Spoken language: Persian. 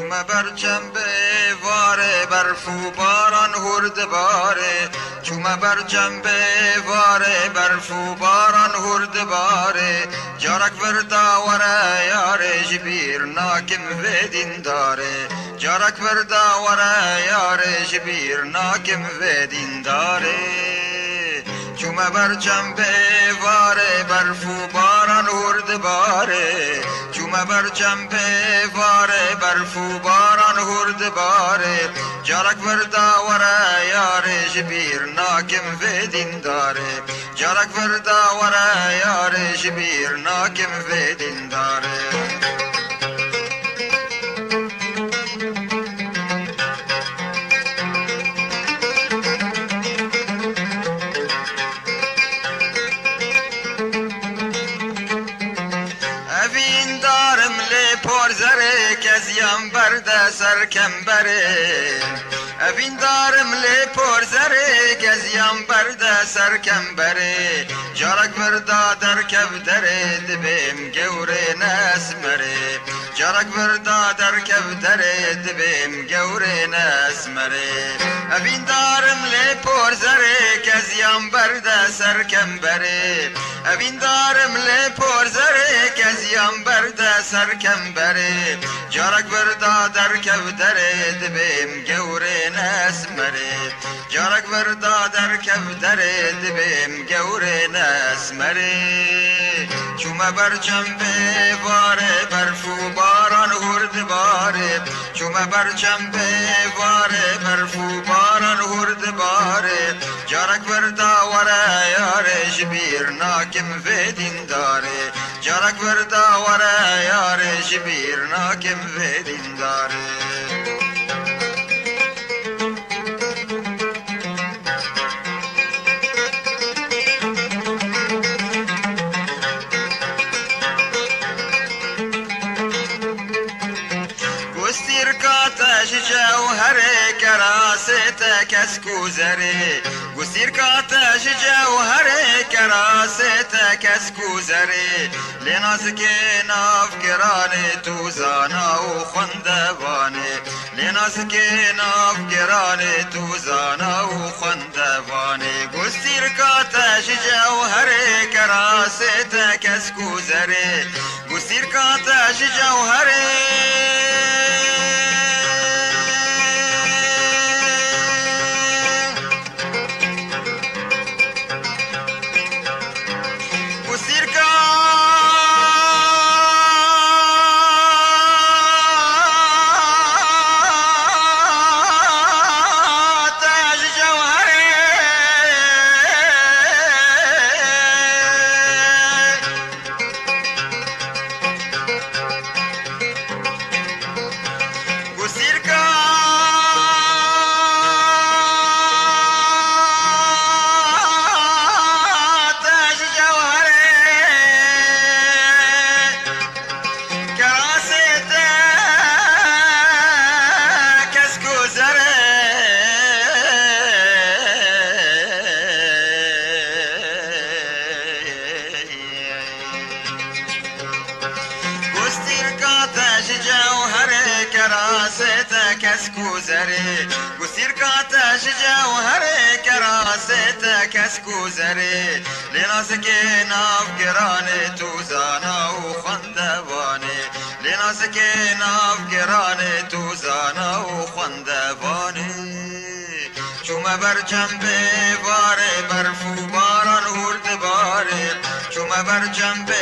چومه بر جنبه واره برف و باران هرد باره چومه بر جنبه واره برف و باران هرد باره جارک وردا وره یاره جبیر ناکم و دین داره جارک وردا وره یاره جبیر ناکم و دین داره چومه بر جنبه واره برف و باران هرد باره چومه بر جنبه واره برف و باران هرد باره جارک وردا وره یاره جبیر ناکم و دین داره جارک وردا وره یاره جبیر ناکم و دین داره اوین دارم لی پر زره کزیم برده سرکم بره اوین دارم لی پر زره کزیم برده سرکم بره جارک وردا در کب دره دبیم گوره نسمره جارک وردا در کب دره دبیم گوره نسمره اوین دارم لی پر زره کزیم برده سرکم بره اوین دارم لی پر زره کزیم برده سرکم بره جارک وردا در کب دره دبیم گوره نسمره جارک وردا در کب دره دبیم گوره نسمره چومه بر جنبه واره برف و باران هرد باره چومه بر جنبه واره برف و باران هرد باره جارک وردا وره یاره جبیر ناکم و دین داره جارک وردا وره یاره جبیر ناکم و دین داره سیرکاتش جوهر کراست کسکو زره و سیرکاتش جوهر کراست کسکو زره لناز که ناف گرانه تو زانا و خندوانه لناز که ناف گرانه تو زانا و خندوانه و سیرکاتش جوهر کراست کسکو زره و سیرکاتش جوهر کسکو زره و سیرکاتش جوهر کراست کسکو زره لناز که ناف گرانه تو زانا و خندوانه لناز که ناف گرانه تو زانا و خندوانه چومه بر جنبه واره برف و باران هرد باره چومه بر جنبه